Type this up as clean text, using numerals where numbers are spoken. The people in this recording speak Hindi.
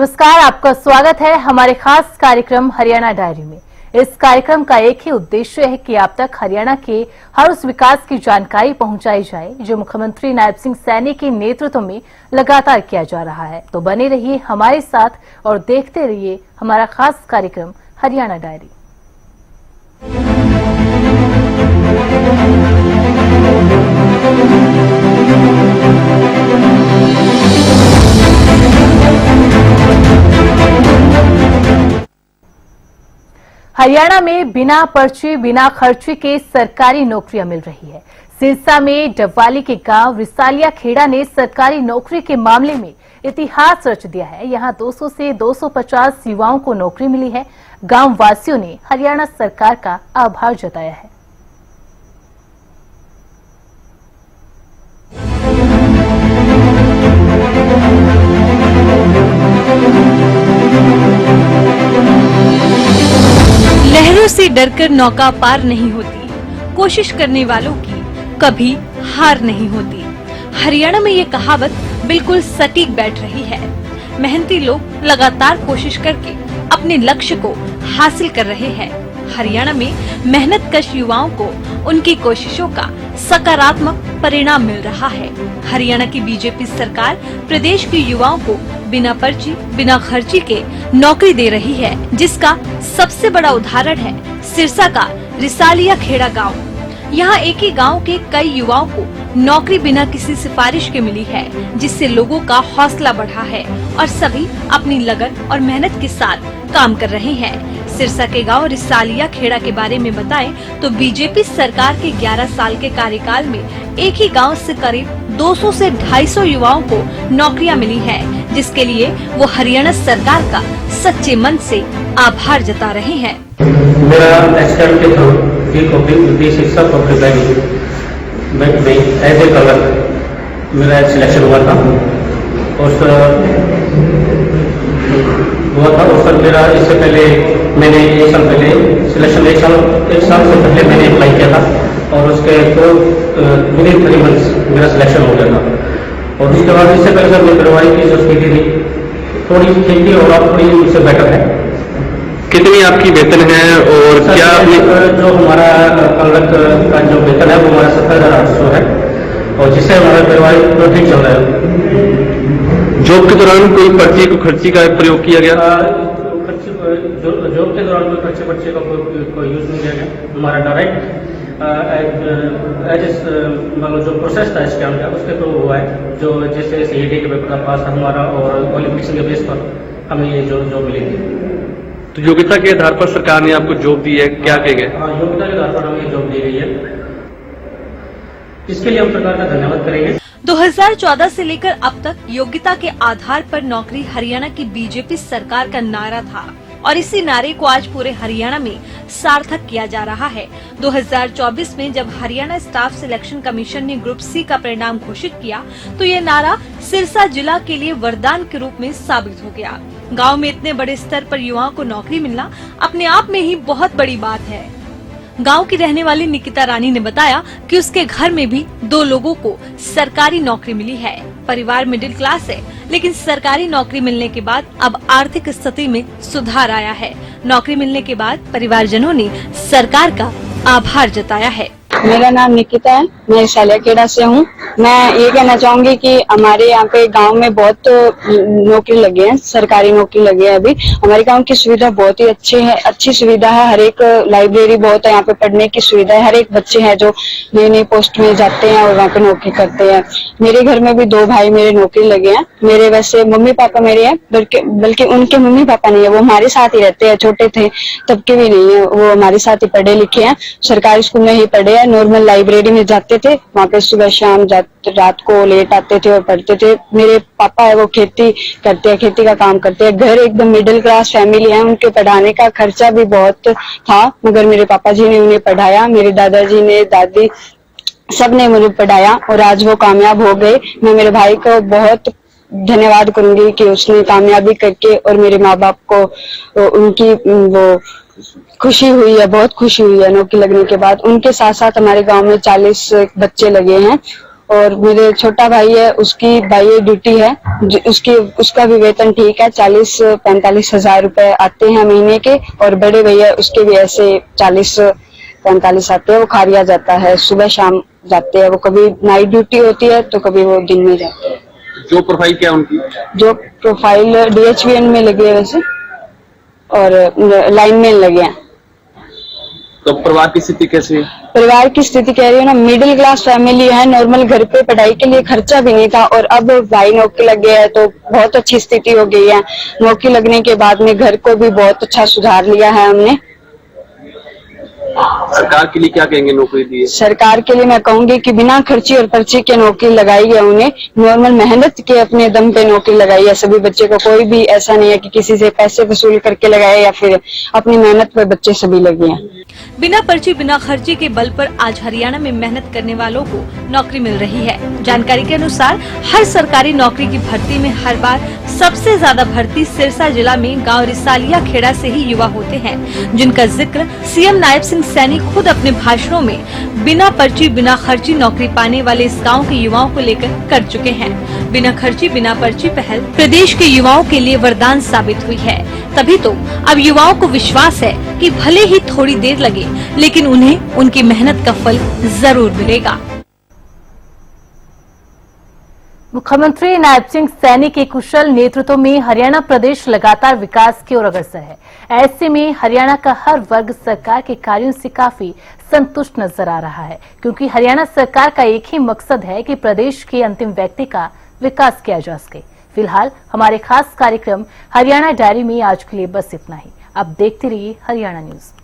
नमस्कार, आपका स्वागत है हमारे खास कार्यक्रम हरियाणा डायरी में। इस कार्यक्रम का एक ही उद्देश्य है कि आप तक हरियाणा के हर उस विकास की जानकारी पहुंचाई जाए जो मुख्यमंत्री नायब सिंह सैनी के नेतृत्व में लगातार किया जा रहा है। तो बने रहिए हमारे साथ और देखते रहिए हमारा खास कार्यक्रम हरियाणा डायरी। हरियाणा में बिना पर्ची बिना खर्ची के सरकारी नौकरियां मिल रही है। सिरसा में डबवाली के गांव रिसालिया खेड़ा ने सरकारी नौकरी के मामले में इतिहास रच दिया है। यहां 200 से 250 युवाओं को नौकरी मिली है। गांव वासियों ने हरियाणा सरकार का आभार जताया है। लहरों से डरकर नौका पार नहीं होती, कोशिश करने वालों की कभी हार नहीं होती। हरियाणा में ये कहावत बिल्कुल सटीक बैठ रही है। मेहनती लोग लगातार कोशिश करके अपने लक्ष्य को हासिल कर रहे हैं। हरियाणा में मेहनतकश युवाओं को उनकी कोशिशों का सकारात्मक परिणाम मिल रहा है। हरियाणा की बीजेपी सरकार प्रदेश के युवाओं को बिना पर्ची बिना खर्ची के नौकरी दे रही है, जिसका सबसे बड़ा उदाहरण है सिरसा का रिसालिया खेड़ा गांव। यहाँ एक ही गांव के कई युवाओं को नौकरी बिना किसी सिफारिश के मिली है, जिससे लोगों का हौसला बढ़ा है और सभी अपनी लगन और मेहनत के साथ काम कर रहे हैं। सिरसा के गांव रिसालिया खेड़ा के बारे में बताएं तो बीजेपी सरकार के 11 साल के कार्यकाल में एक ही गांव से करीब 200 से 250 युवाओं को नौकरियां मिली है, जिसके लिए वो हरियाणा सरकार का सच्चे मन से आभार जता रहे हैं। मेरा एक्सटर्न के थ्रू एज ए कलर मेरा सिलेक्शन हुआ था और सर मेरा इससे पहले मैंने एक साल पहले सिलेक्शन एक साल से पहले मैंने अप्लाई किया था और उसके विदिन 3 मंथ्स मेरा सिलेक्शन हो गया था। और उसके बाद इससे पहले सर मैं करवाई की जो स्थिति थी थोड़ी ठीक थी और अब थोड़ी उससे बेटर है। कितनी आपकी वेतन है और क्या जो हमारा कलर का जो वेतन है वो हमारा 70,800 है और जिससे हमारा परिवार ठीक चल रहा है। जॉब के दौरान कोई पर्ची को खर्ची का प्रयोग किया गया? जॉब के दौरान कोई पर्ची का कोई यूज नहीं किया गया। हमारा डायरेक्ट मतलब जो प्रोसेस था इसके अंदर उसके तो हुआ है जो जैसे सीईटी के पेपर का पास हमारा और क्वालिफिकेशन के बेस पर हमें ये जॉब मिलेगी। तो योग्यता के आधार पर सरकार ने आपको जॉब दी है, क्या कहेंगे? हाँ, योग्यता के आधार पर हमें जॉब दी गई है, इसके लिए हम सरकार का धन्यवाद करेंगे। 2014 से लेकर अब तक योग्यता के आधार पर नौकरी हरियाणा की बीजेपी सरकार का नारा था और इसी नारे को आज पूरे हरियाणा में सार्थक किया जा रहा है। 2024 में जब हरियाणा स्टाफ सिलेक्शन कमीशन ने ग्रुप सी का परिणाम घोषित किया तो ये नारा सिरसा जिला के लिए वरदान के रूप में साबित हो गया। गांव में इतने बड़े स्तर पर युवाओं को नौकरी मिलना अपने आप में ही बहुत बड़ी बात है। गांव की रहने वाली निकिता रानी ने बताया कि उसके घर में भी 2 लोगों को सरकारी नौकरी मिली है। परिवार मिडिल क्लास है, लेकिन सरकारी नौकरी मिलने के बाद अब आर्थिक स्थिति में सुधार आया है। नौकरी मिलने के बाद परिवारजनों ने सरकार का आभार जताया है। मेरा नाम निकिता है, मैं रिसालिया खेड़ा से हूँ। मैं ये कहना चाहूंगी कि हमारे यहाँ पे गांव में बहुत नौकरी लगी है, सरकारी नौकरी लगी है। अभी हमारे गांव की सुविधा बहुत ही अच्छी सुविधा है। हर एक लाइब्रेरी बहुत है, यहाँ पे पढ़ने की सुविधा है। हर एक बच्चे हैं जो नई पोस्ट में जाते हैं और वहाँ पे नौकरी करते हैं। मेरे घर में भी 2 भाई मेरे नौकरी लगे हैं। मेरे वैसे मम्मी पापा मेरे हैं, बल्कि उनके मम्मी पापा नहीं है, वो हमारे साथ ही रहते हैं। छोटे थे तब के भी नहीं है, वो हमारे साथ ही पढ़े लिखे हैं। सरकारी स्कूल में ही पढ़े हैं। नॉर्मल लाइब्रेरी में जाते थे, वहाँ पे सुबह शाम रात को लेट आते थे और पढ़ते थे। मेरे पापा है वो खेती करते हैं, खेती का काम करते हैं। घर एकदम मिडिल क्लास फैमिली है, उनके पढ़ाने का खर्चा भी बहुत था, मगर मेरे पापा जी ने उन्हें पढ़ाया। मेरे दादाजी ने, दादी सबने मुझे पढ़ाया और आज वो कामयाब हो गए। मैं मेरे भाई को बहुत धन्यवाद करूंगी कि उसने कामयाबी करके और मेरे माँ बाप को उनकी वो खुशी हुई है, बहुत खुशी हुई है नौकरी लगने के बाद। उनके साथ साथ हमारे गांव में 40 बच्चे लगे हैं और मेरे छोटा भाई है, उसकी बाह्य ड्यूटी है, उसका भी वेतन ठीक है, 40-45 हजार रुपए आते हैं महीने के। और बड़े भैया उसके भी ऐसे 40-45 आते हैं। वो खारिया जाता है, सुबह शाम जाते हैं। वो कभी नाइट ड्यूटी होती है तो कभी वो दिन में जाते हैं। जो प्रोफाइल क्या है उनकी? जो प्रोफाइल DHVN में लगे है वैसे, और लाइनमैन लगे हैं। तो परिवार की स्थिति कैसी है? परिवार की स्थिति कह रही हूँ ना, मिडिल क्लास फैमिली है, नॉर्मल घर पे पढ़ाई के लिए खर्चा भी नहीं था, और अब भाई नौकरी लग गया है तो बहुत अच्छी स्थिति हो गई है। नौकरी लगने के बाद में घर को भी बहुत अच्छा सुधार लिया है हमने। सरकार के लिए क्या कहेंगे नौकरी दी है? सरकार के लिए मैं कहूंगी कि बिना खर्ची और पर्ची के नौकरी लगाई है उन्हें, नॉर्मल मेहनत के अपने दम पे नौकरी लगाई है सभी बच्चे को। कोई भी ऐसा नहीं है कि किसी से पैसे वसूल करके लगाए या फिर अपनी मेहनत पे बच्चे सभी लगे हैं। बिना पर्ची बिना खर्ची के बल पर आज हरियाणा में मेहनत करने वालों को नौकरी मिल रही है। जानकारी के अनुसार हर सरकारी नौकरी की भर्ती में हर बार सबसे ज्यादा भर्ती सिरसा जिला में गांव रिसालिया खेड़ा से ही युवा होते हैं, जिनका जिक्र सीएम नायब सिंह सैनी खुद अपने भाषणों में बिना पर्ची बिना खर्ची नौकरी पाने वाले इस गाँव के युवाओं को लेकर कर चुके हैं। बिना खर्ची बिना पर्ची पहल प्रदेश के युवाओं के लिए वरदान साबित हुई है। तभी तो अब युवाओं को विश्वास है कि भले ही थोड़ी देर लगे, लेकिन उन्हें उनकी मेहनत का फल जरूर मिलेगा। मुख्यमंत्री नायब सिंह सैनी के कुशल नेतृत्व में हरियाणा प्रदेश लगातार विकास की ओर अग्रसर है। ऐसे में हरियाणा का हर वर्ग सरकार के कार्यों से काफी संतुष्ट नजर आ रहा है, क्योंकि हरियाणा सरकार का एक ही मकसद है कि प्रदेश के अंतिम व्यक्ति का विकास किया जा सके। फिलहाल हमारे खास कार्यक्रम हरियाणा डायरी में आज के लिए बस इतना ही। अब देखते रहिए हरियाणा न्यूज।